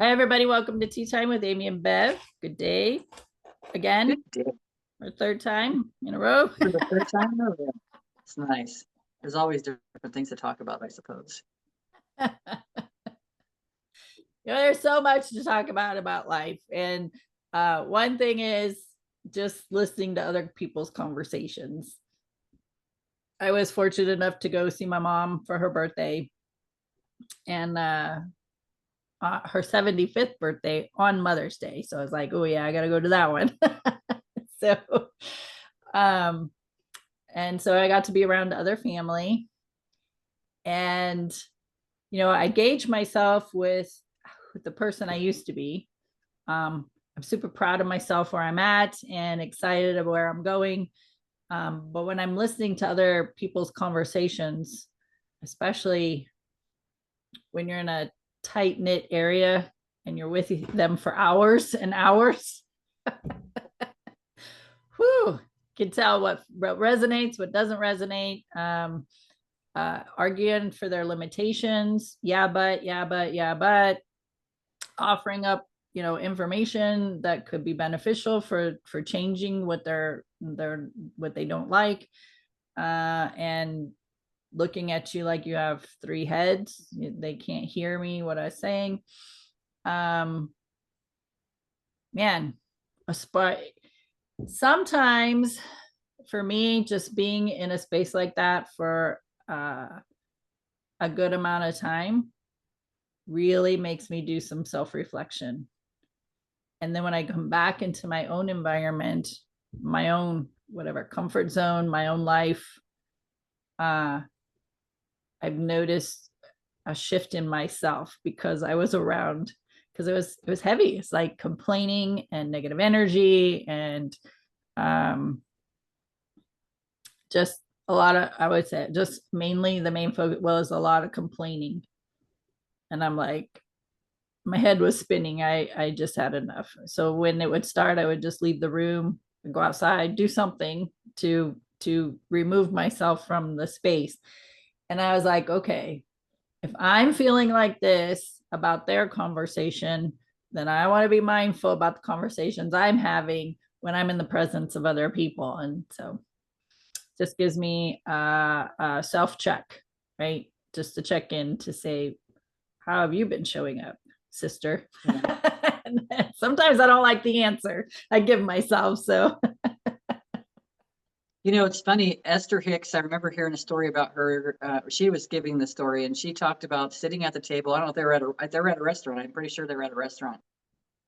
Hi, everybody. Welcome to Tea Time with Amy and Bev. Good day Good again, day. our third time in a row. For the third time in a row. It's nice. There's always different things to talk about, I suppose. There's so much to talk about life. And one thing is just listening to other people's conversations. I was fortunate enough to go see my mom for her birthday and her 75th birthday on Mother's Day. So I was like, oh, yeah, I got to go to that one. so, um, and so I got to be around other family. And I gauge myself with the person I used to be. I'm super proud of myself where I'm at and excited of where I'm going. But when I'm listening to other people's conversations, especially when you're in a tight knit area and you're with them for hours and hours, whew, can tell what resonates, what doesn't resonate. Arguing for their limitations. Yeah, but offering up information that could be beneficial for changing what what they don't like, and looking at you like you have three heads. They can't hear me what I'm saying. um Man, sometimes for me, just being in a space like that for a good amount of time really makes me do some self-reflection. And then when I come back into my own environment, my own whatever comfort zone, my own life, uh, I've noticed a shift in myself because I was around, because it was heavy. It's like complaining and negative energy and um, just a lot of, I would say, just mainly the main focus was a lot of complaining. And I'm like, my head was spinning. I just had enough. So when it would start, I would just leave the room, go outside, do something to remove myself from the space. And I was like, okay, if I'm feeling like this about their conversation, then I want to be mindful about the conversations I'm having when I'm in the presence of other people. And so just gives me a self check, right? Just to check in to say, how have you been showing up, sister? Yeah. Sometimes I don't like the answer I give myself. So, It's funny. Esther Hicks, I remember hearing a story about her. She was giving the story and she talked about sitting at the table. I don't know if they were at a restaurant. I'm pretty sure they were at a restaurant.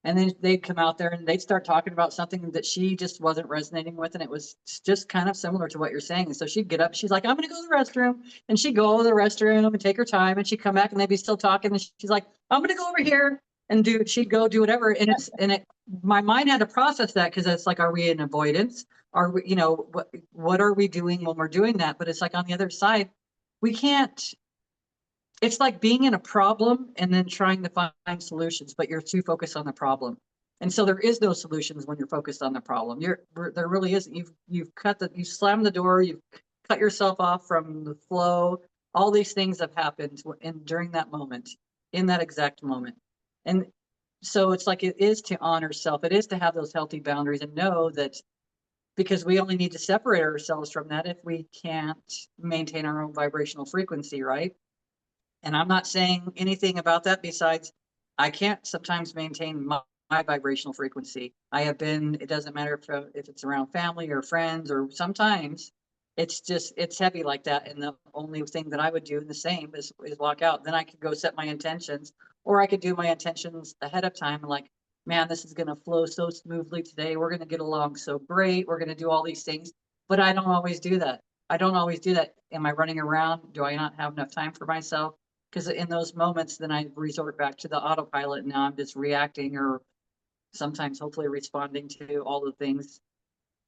And then they'd come out there and they'd start talking about something that she just wasn't resonating with. And it was just kind of similar to what you're saying. And so she'd get up, she's like, I'm going to go to the restroom. And she'd go to the restroom and take her time. And she'd come back and they'd be still talking. And she's like, I'm going to go over here and she'd go do whatever. My mind had to process that because it's like, are we in avoidance? Are we, what are we doing when we're doing that? But it's like on the other side, we can't, it's like being in a problem and then trying to find solutions, but you're too focused on the problem. And so there is no solutions when you're focused on the problem. There really isn't. You've slammed the door, you've cut yourself off from the flow. All these things have happened during that moment, in that exact moment. And so it's like it is to honor self. It is to have those healthy boundaries and know that because we only need to separate ourselves from that if we can't maintain our own vibrational frequency, right? And I'm not saying anything about that besides I can't sometimes maintain my vibrational frequency. It doesn't matter if it's around family or friends, or sometimes it's heavy like that. And the only thing that I would do the same is walk out. Then I could go set my intentions, or I could do my intentions ahead of time. Like, man, this is going to flow so smoothly today. We're going to get along so great. We're going to do all these things. But I don't always do that. I don't always do that. Am I running around? Do I not have enough time for myself? Because in those moments, then I resort back to the autopilot. Now I'm just reacting or sometimes hopefully responding to all the things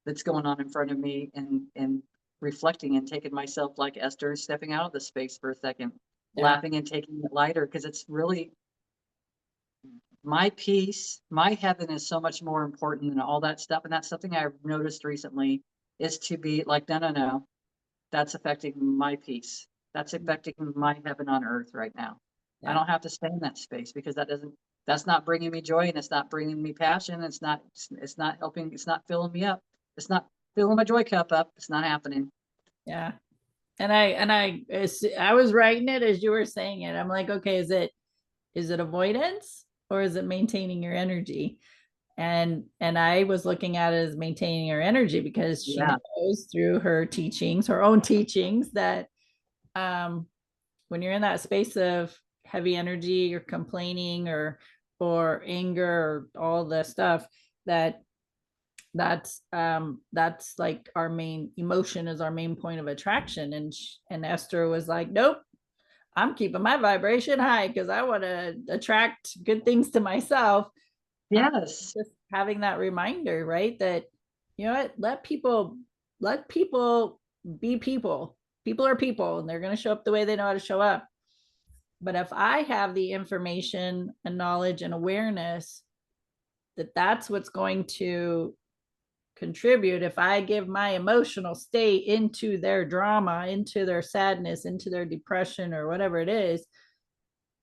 that's going on in front of me and reflecting and taking myself like Esther, stepping out of the space for a second, yeah, laughing and taking it lighter because it's really my peace, my heaven is so much more important than all that stuff. And that's something I've noticed recently is to be like, no, no, no, that's affecting my peace. That's affecting my heaven on earth right now. I yeah, don't have to stay in that space because that doesn't That's not bringing me joy, and it's not bringing me passion. It's not helping. It's not filling me up. It's not filling my joy cup up. It's not happening. Yeah. I was writing it as you were saying it. I'm like, okay, is it avoidance or is it maintaining your energy? And I was looking at it as maintaining her energy because she Yeah. knows through her teachings, her own teachings, that um, when you're in that space of heavy energy or complaining or anger or all the stuff, that that's like our main emotion, is our main point of attraction. And Esther was like, nope, I'm keeping my vibration high because I want to attract good things to myself. uh, Yes. just having that reminder, right? That, you know what, let people be people. People are people and they're going to show up the way they know how to show up. But if I have the information and knowledge and awareness that that's what's going to contribute, if I give my emotional state into their drama, into their sadness, into their depression, or whatever it is,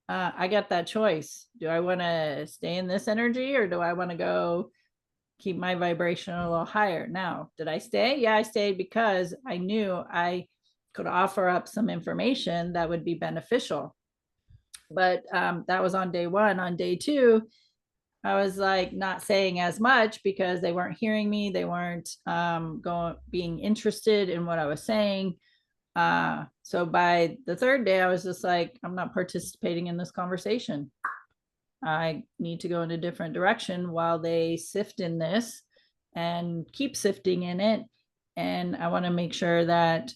I got that choice. Do I want to stay in this energy or do I want to go keep my vibration a little higher? Now, did I stay? Yeah, I stayed because I knew I could offer up some information that would be beneficial. But that was on day one. On day two, I was like not saying as much because they weren't hearing me. They weren't being interested in what I was saying. So by the third day, I was just like, I'm not participating in this conversation. I need to go in a different direction while they sift in this and keep sifting in it. And I want to make sure that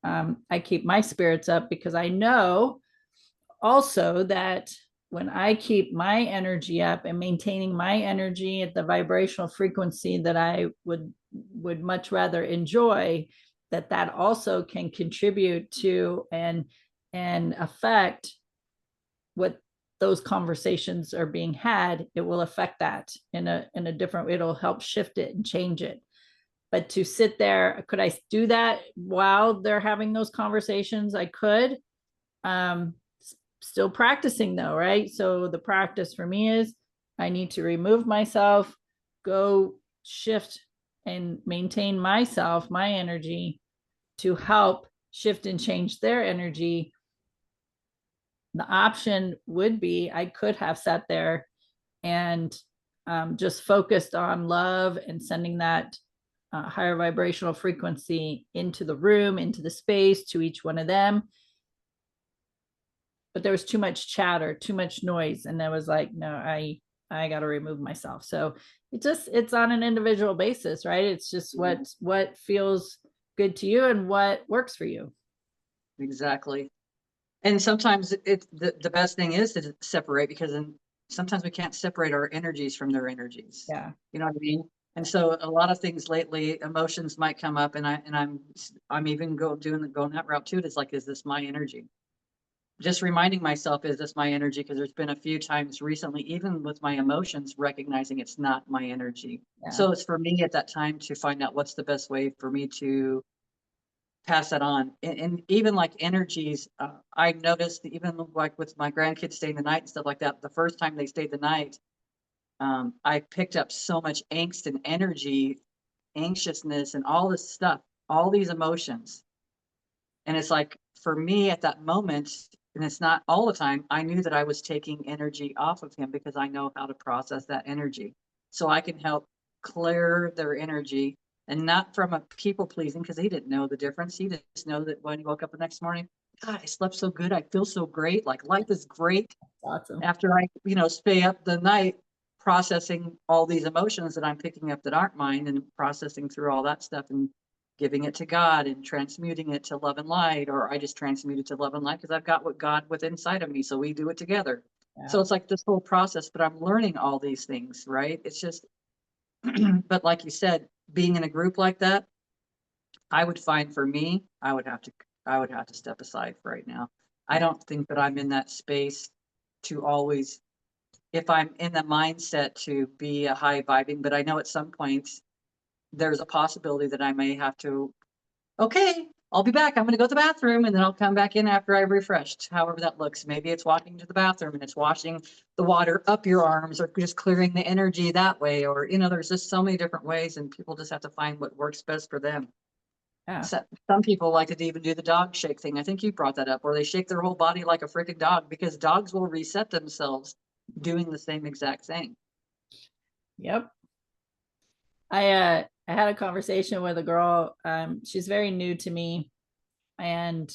I keep my spirits up, because I know also that when I keep my energy up and maintaining my energy at the vibrational frequency that I would much rather enjoy, that also can contribute to and affect what those conversations are being had. It will affect that in a different, it'll help shift it and change it. But to sit there, could I do that while they're having those conversations? I could. um Still practicing though, right? So the practice for me is I need to remove myself, go shift and maintain myself, my energy, to help shift and change their energy. The option would be I could have sat there and just focused on love and sending that higher vibrational frequency into the room, into the space, to each one of them. But there was too much chatter, too much noise. And I was like, no, I got to remove myself. So it's on an individual basis, right? It's just what feels good to you and what works for you. Exactly. And sometimes the best thing is to separate, because then sometimes we can't separate our energies from their energies. Yeah. You know what I mean? And so a lot of things lately, emotions might come up, and I'm even going that route too. It's like, is this my energy? Just reminding myself, is this my energy? Because there's been a few times recently, even with my emotions, recognizing it's not my energy. Yeah. So it's for me at that time to find out what's the best way for me to pass that on. And even like energies, I noticed that even like with my grandkids staying the night and stuff like that, the first time they stayed the night, I picked up so much angst and energy, anxiousness, and all this stuff, all these emotions. And it's like, for me at that moment, and it's not all the time, I knew that I was taking energy off of him because I know how to process that energy. So I can help clear their energy, and not from a people pleasing, because he didn't know the difference. He just know that when he woke up the next morning, God, I slept so good. I feel so great. Like life is great Awesome. after I, stay up the night processing all these emotions that I'm picking up that aren't mine, and processing through all that stuff and giving it to God and transmuting it to love and light. Or I just transmute it to love and light because I've got what God within inside of me. So we do it together. Yeah. So it's like this whole process, but I'm learning all these things, right? It's just, but like you said, being in a group like that, I would find for me, I would have to step aside for right now. I don't think that I'm in that space to always, if I'm in the mindset to be a high vibing, but I know at some point there's a possibility that I may have to, okay, I'll be back. I'm going to go to the bathroom and then I'll come back in after I've refreshed, however that looks. Maybe it's walking to the bathroom and it's washing the water up your arms or just clearing the energy that way. Or, there's just so many different ways and people just have to find what works best for them. Yeah. Some people like to even do the dog shake thing. I think you brought that up, where they shake their whole body like a freaking dog because dogs will reset themselves doing the same exact thing. Yep. I had a conversation with a girl. She's very new to me, and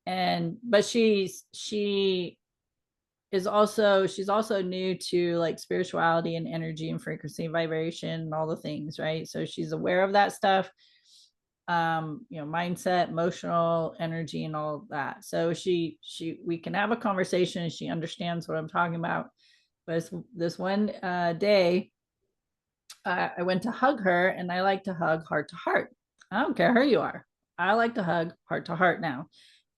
but she's also new to like spirituality and energy and frequency and vibration and all the things, right? So she's aware of that stuff, mindset, emotional energy and all that. So we can have a conversation and she understands what I'm talking about. But this one day I went to hug her, and I like to hug heart to heart. I don't care who you are. I like to hug heart to heart now.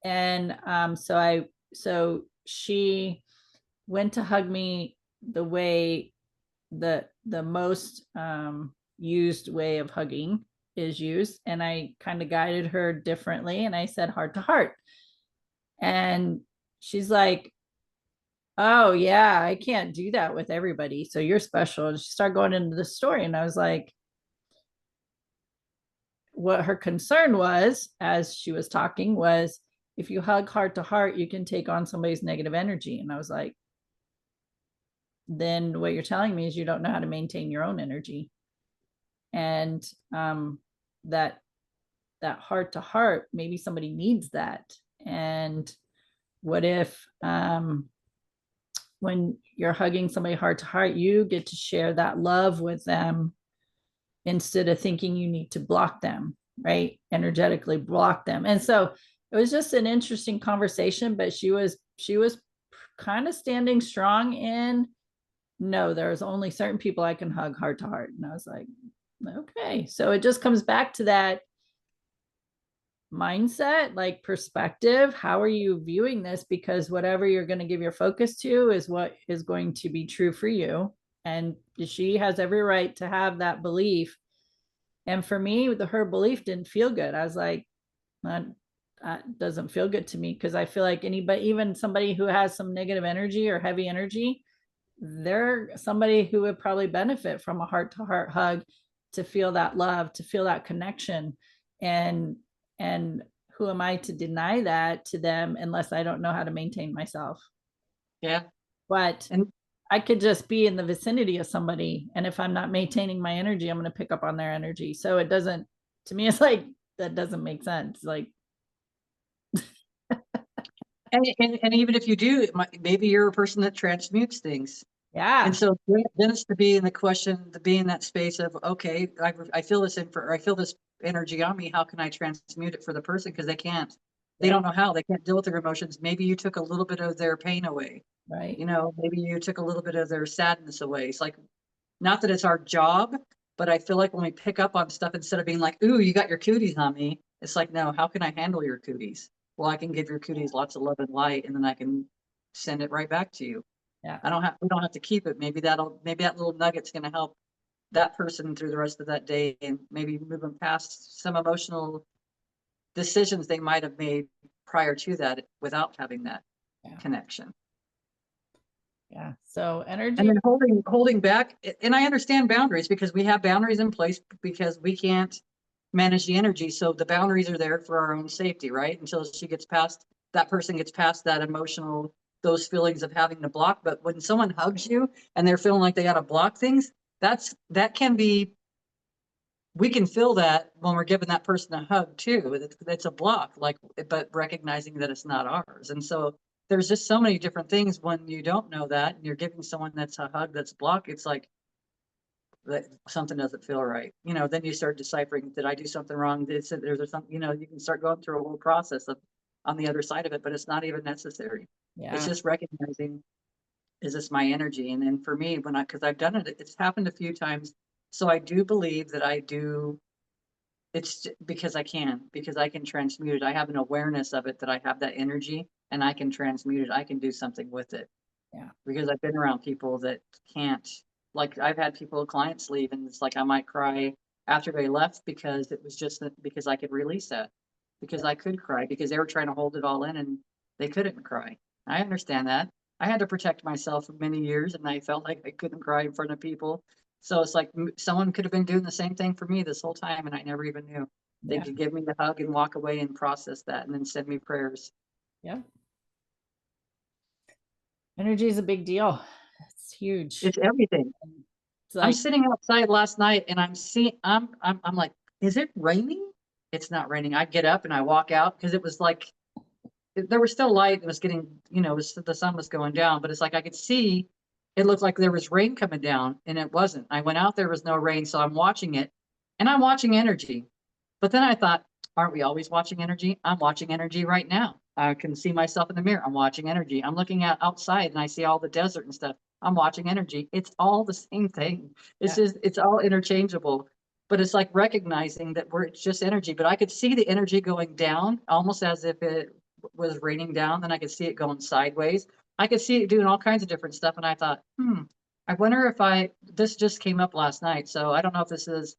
And so she went to hug me the way the most used way of hugging is used, and I kind of guided her differently, and I said heart to heart, and she's like, oh yeah, I can't do that with everybody, so you're special. And she started going into the story, and I was like, what her concern was as she was talking was, if you hug heart to heart, you can take on somebody's negative energy. And I was like, then what you're telling me is you don't know how to maintain your own energy. And that heart to heart, maybe somebody needs that. And what if when you're hugging somebody heart to heart, you get to share that love with them instead of thinking you need to block them, right? Energetically block them. And so it was just an interesting conversation, but she was kind of standing strong in, no, there's only certain people I can hug heart to heart. And I was like, okay. So it just comes back to that mindset, like perspective. How are you viewing this? Because whatever you're going to give your focus to is what is going to be true for you. And she has every right to have that belief. And for me, her belief didn't feel good. I was like, that doesn't feel good to me, because I feel like anybody, even somebody who has some negative energy or heavy energy, they're somebody who would probably benefit from a heart to heart hug, to feel that love, to feel that connection. And who am I to deny that to them unless I don't know how to maintain myself? Yeah. But And I could just be in the vicinity of somebody, and if I'm not maintaining my energy, I'm going to pick up on their energy. So it doesn't, to me, it's like, that doesn't make sense. Like, and even if you do, maybe you're a person that transmutes things. And yeah, so then it's to be in the question, to be in that space of, okay, I feel this I feel this energy on me. How can I transmute it for the person? Because they yep, don't know how, they can't deal with their emotions. Maybe you took a little bit of their pain away. right, Maybe you took a little bit of their sadness away. It's like, not that it's our job, but I feel like when we pick up on stuff, instead of being like, ooh, you got your cooties on me, it's like, no, how can I handle your cooties? Well, I can give your cooties lots of love and light, and then I can send it right back to you. yeah, We don't have to keep it. Maybe that little nugget's going to help that person through the rest of that day and maybe move them past some emotional decisions they might have made prior to that without having that yeah, connection. yeah. So And energy, then holding back, and I understand boundaries because we have boundaries in place because we can't manage the energy. So the boundaries are there for our own safety, right? Until that person gets past that emotional, those feelings of having to block. But when someone hugs you and they're feeling like they got to block things, that can be, we can feel that when we're giving that person a hug too. It's a block, but recognizing that it's not ours. And so there's just so many different things when you don't know that and you're giving someone that's a hug that's blocked. It's like that something doesn't feel right. Then you start deciphering, did I do something wrong? There's something, you can start going through a whole process of on the other side of it, but it's not even necessary. It's yeah, just recognizing, is this my energy? And then for me, because I've done it, it's happened a few times. So I do believe that it's because because I can transmute it. I have an awareness of it, that I have that energy and I can transmute it. I can do something with it yeah, because I've been around people that can't. Like I've had clients leave, and it's like I might cry after they left because it was just because I could release that, because I could cry, because they were trying to hold it all in and they couldn't cry. I understand that. I had to protect myself for many years and I felt like I couldn't cry in front of people. So it's like someone could have been doing the same thing for me this whole time and I never even knew. They Yeah. could give me the hug and walk away and process that and then send me prayers. Yeah. Energy is a big deal. It's huge. It's everything. It's I'm like, sitting outside last night and I'm seeing I'm like, is it raining? It's not raining. I get up and I walk out because it was like there was still light and it was getting, the sun was going down, but it's like I could see it looked like there was rain coming down and it wasn't. I went out, there was no rain, so I'm watching it and I'm watching energy. But then I thought, aren't we always watching energy? I'm watching energy right now. I can see myself in the mirror. I'm watching energy. I'm looking at outside and I see all the desert and stuff. I'm watching energy. It's all the same thing. It's yeah, just, it's all interchangeable. But it's like recognizing that it's just energy. But I could see the energy going down almost as if it was raining down. Then I could see it going sideways. I could see it doing all kinds of different stuff. And I thought, I wonder if this just came up last night. So I don't know if this is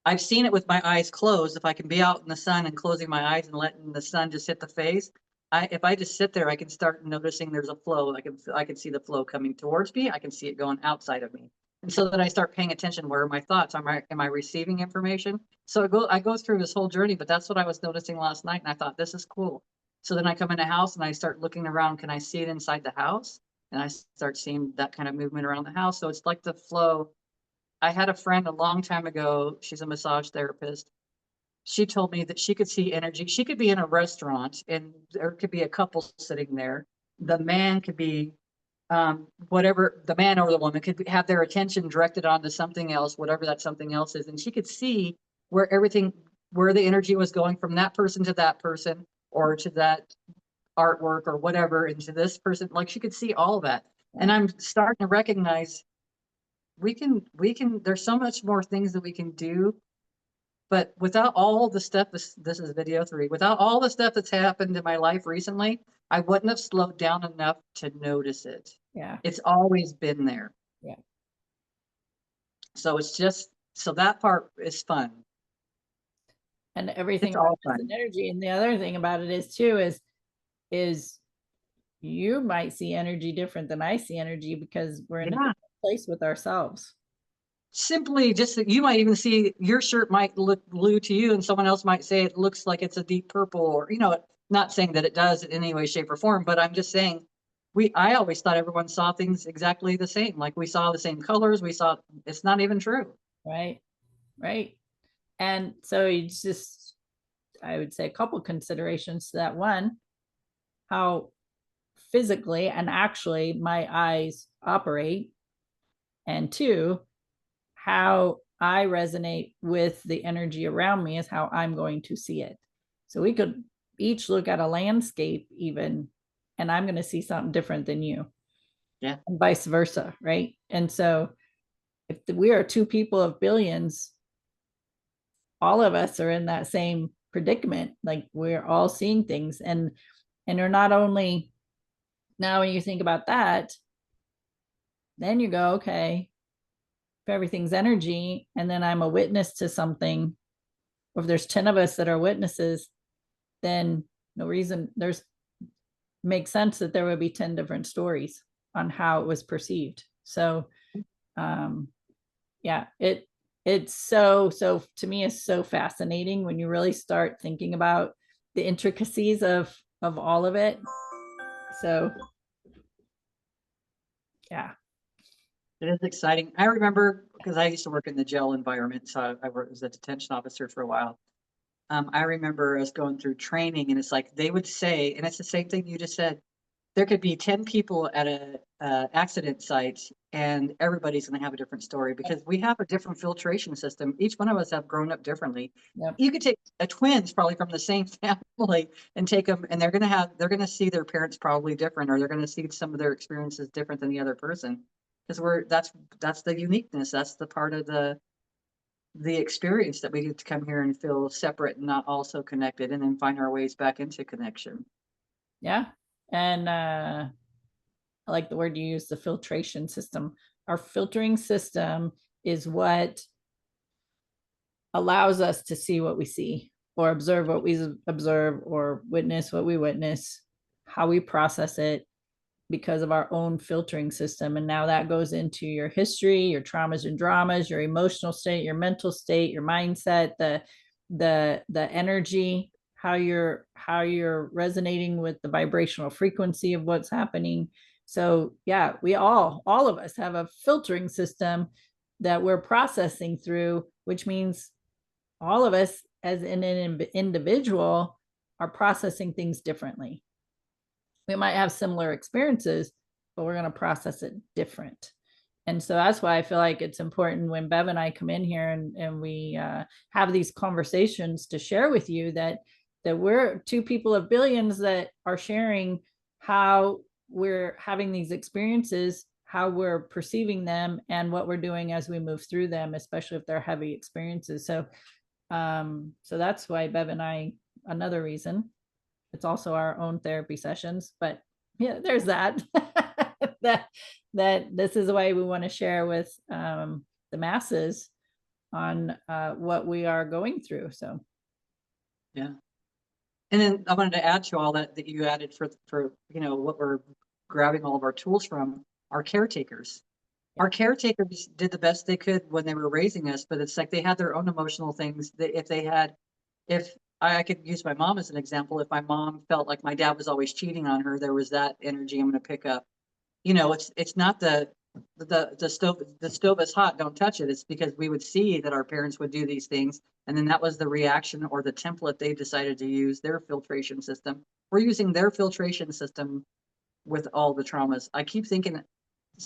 I've seen it with my eyes closed. If I can be out in the sun and closing my eyes and letting the sun just hit the face, if I just sit there, I can start noticing there's a flow. I can see the flow coming towards me. I can see it going outside of me. And so then I start paying attention. Where are my thoughts? Am I receiving information? So I go through this whole journey, but that's what I was noticing last night. And I thought, this is cool. So then I come in the house and I start looking around. Can I see it inside the house? And I start seeing that kind of movement around the house. So it's like the flow. I had a friend a long time ago. She's a massage therapist. She told me that she could see energy. She could be in a restaurant and there could be a couple sitting there. The man could be whatever, the man or the woman could have their attention directed onto something else, whatever that something else is. And she could see where the energy was going from that person to that person or to that artwork or whatever, and to this person. Like she could see all of that. And yeah, I'm starting to recognize we can there's so much more things that we can do, but without all the stuff, this is video 3, without all the stuff that's happened in my life recently, I wouldn't have slowed down enough to notice it. yeah, It's always been there. yeah. So it's just, so that part is fun. And everything It's about all it is fun. energy. And the other thing about it is too is you might see energy different than I see energy because we're in a Yeah. different place with ourselves. Simply just that you might even see your shirt might look blue to you and someone else might say it looks like it's a deep purple, or not saying that it does in any way, shape, or form, but I'm just saying I always thought everyone saw things exactly the same. Like we saw the same colors, it's not even true. Right. Right. And so it's just, I would say a couple considerations to that. One, how physically and actually my eyes operate. And two, how I resonate with the energy around me is how I'm going to see it. So we could each look at a landscape, even, and I'm going to see something different than you, Yeah. and vice versa. Right. And so if we are two people of billions, all of us are in that same predicament. Like we're all seeing things. And you're not only, now when you think about that, then you go, okay, if everything's energy and then I'm a witness to something, or if there's 10 of us that are witnesses, then no reason there's makes sense that there would be 10 different stories on how it was perceived. So um yeah, it's so to me is so fascinating when you really start thinking about the intricacies of all of it. So yeah. It is exciting. I remember because I used to work in the jail environment, so I worked as a detention officer for a while. I remember us going through training, and it's like they would say, and it's the same thing you just said. There could be 10 people at a accident site, and everybody's going to have a different story because we have a different filtration system. Each one of us have grown up differently. Yep. You could take a twins probably from the same family and take them, and they're going to see their parents probably different, or they're going to see some of their experiences different than the other person. Because that's the uniqueness. That's the part of the experience that we get to come here and feel separate and not also connected, and then find our ways back into connection. Yeah. And I like the word you use, the filtration system. Our filtering system is what allows us to see what we see, or observe what we observe, or witness what we witness, how we process it, because of our own filtering system. And now that goes into your history, your traumas and dramas, your emotional state, your mental state, your mindset, the energy, how you're resonating with the vibrational frequency of what's happening. So yeah, we all of us have a filtering system that we're processing through, which means all of us as an individual are processing things differently. We might have similar experiences, but we're going to process it different. And so that's why I feel like it's important when Bev and I come in here and we have these conversations to share with you that we're two people of billions that are sharing how we're having these experiences, how we're perceiving them, and what we're doing as we move through them, especially if they're heavy experiences. So that's why Bev and I, another reason, it's also our own therapy sessions, but yeah, there's that. that this is the way we want to share with the masses on what we are going through. So Yeah. And then I wanted to add to all that you added for what we're grabbing all of our tools from, our caretakers. Our caretakers did the best they could when they were raising us, but it's like they had their own emotional things. If I could use my mom as an example, if my mom felt like my dad was always cheating on her, there was that energy I'm going to pick up. It's not the stove is hot, don't touch it. It's because we would see that our parents would do these things, and then that was the reaction or the template they decided to use, their filtration system. We're using their filtration system with all the traumas. I keep thinking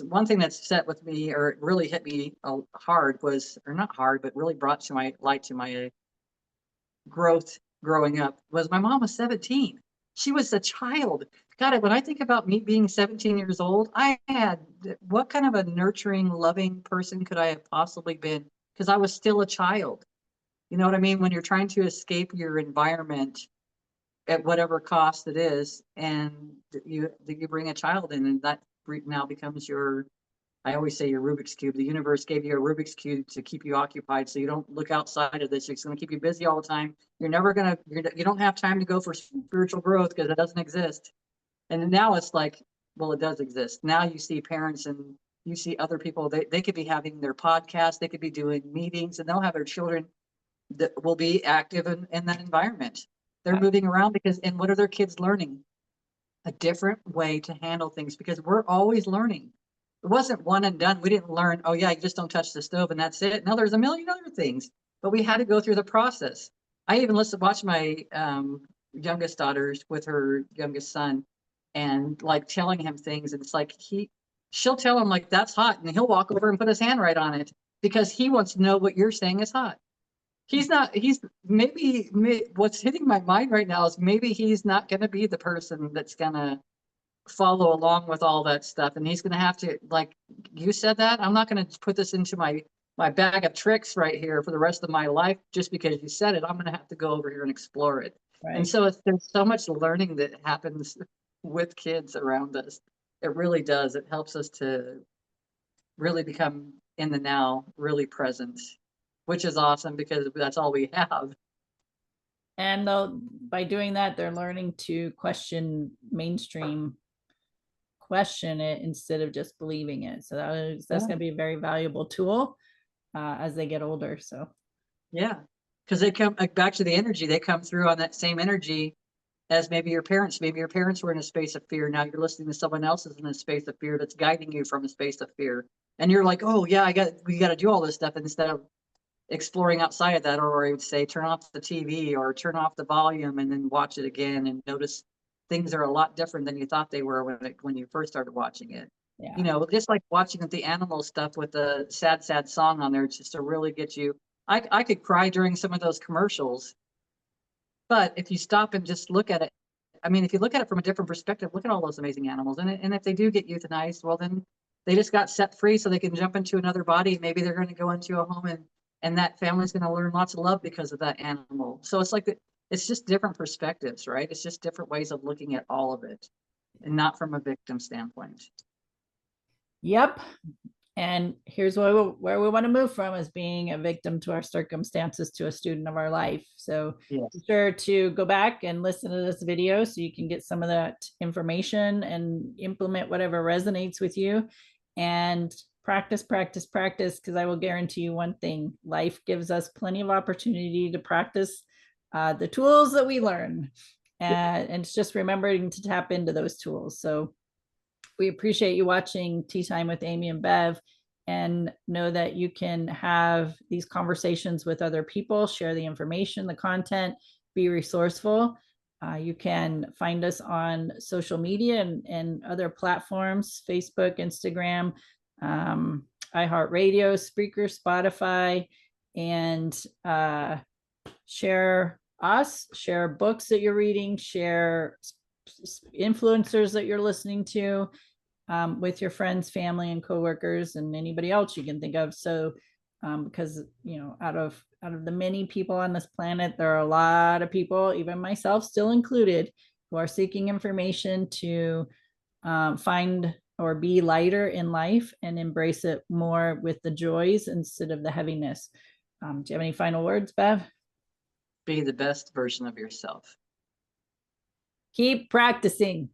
one thing that's set with me, or it really hit me hard, was, or not hard, but really brought to my light to my growth growing up, was my mom was 17. She was a child. God, when I think about me being 17 years old, what kind of a nurturing, loving person could I have possibly been? Because I was still a child. You know what I mean? When you're trying to escape your environment at whatever cost it is, and you bring a child in, and that now becomes your, I always say, your Rubik's Cube. The universe gave you a Rubik's Cube to keep you occupied, so you don't look outside of this. It's going to keep you busy all the time. You don't have time to go for spiritual growth because it doesn't exist. And now it's like, well, it does exist. Now you see parents and you see other people, they could be having their podcast, they could be doing meetings, and they'll have their children that will be active in that environment. They're moving around and what are their kids learning? A different way to handle things, because we're always learning. It wasn't one and done. We didn't learn, oh yeah, you just don't touch the stove and that's it. No, there's a million other things, but we had to go through the process. I even watch my youngest daughters with her youngest son, and like telling him things. And it's like she'll tell him like, that's hot. And he'll walk over and put his hand right on it because he wants to know what you're saying is hot. What's hitting my mind right now is maybe he's not going to be the person that's going to follow along with all that stuff. And he's going to have to, like you said, that I'm not going to put this into my bag of tricks right here for the rest of my life just because you said it. I'm going to have to go over here and explore it. right. And so there's so much learning that happens with kids around us. It really does. It helps us to really become in the now, really present, which is awesome because that's all we have. And by doing that, they're learning to question it instead of just believing it. So that's going to be a very valuable tool as they get older. So yeah, because they come back to the energy. They come through on that same energy as maybe your parents. Maybe your parents were in a space of fear. Now you're listening to someone else is in a space of fear that's guiding you from a space of fear. And you're like, oh yeah, we got to do all this stuff instead of exploring outside of that. Or I would say, turn off the TV or turn off the volume and then watch it again and notice things are a lot different than you thought they were when you first started watching it. yeah. Just like watching the animal stuff with the sad song on there, just to really get you. I could cry during some of those commercials, but if you stop and just look at it, I mean, if you look at it from a different perspective, look at all those amazing animals. And if they do get euthanized, well, then they just got set free so they can jump into another body. Maybe they're going to go into a home and that family's going to learn lots of love because of that animal. So it's just different perspectives, right? It's just different ways of looking at all of it and not from a victim standpoint. Yep. And here's where we want to move from, is being a victim to our circumstances to a student of our life. So be Yes. sure to go back and listen to this video so you can get some of that information and implement whatever resonates with you. And practice, practice, practice, because I will guarantee you one thing: life gives us plenty of opportunity to practice the tools that we learn. And it's just remembering to tap into those tools. So we appreciate you watching Tea Time with Amy and Bev, and know that you can have these conversations with other people, share the information, the content, be resourceful. You can find us on social media and other platforms: Facebook, Instagram, iHeartRadio, Spreaker, Spotify, and share us, share books that you're reading, share influencers that you're listening to, with your friends, family, and coworkers, and anybody else you can think of. So, because out of the many people on this planet, there are a lot of people, even myself still included, who are seeking information to find or be lighter in life and embrace it more with the joys instead of the heaviness. Do you have any final words, Bev? Be the best version of yourself. Keep practicing.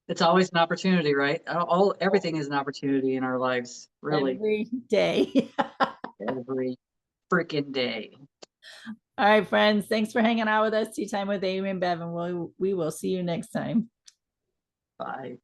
It's always an opportunity, right? Everything is an opportunity in our lives, really, Every day. every freaking day. All right, friends. Thanks for hanging out with us. Tea Time with Amy and Bev, and we will see you next time. Bye.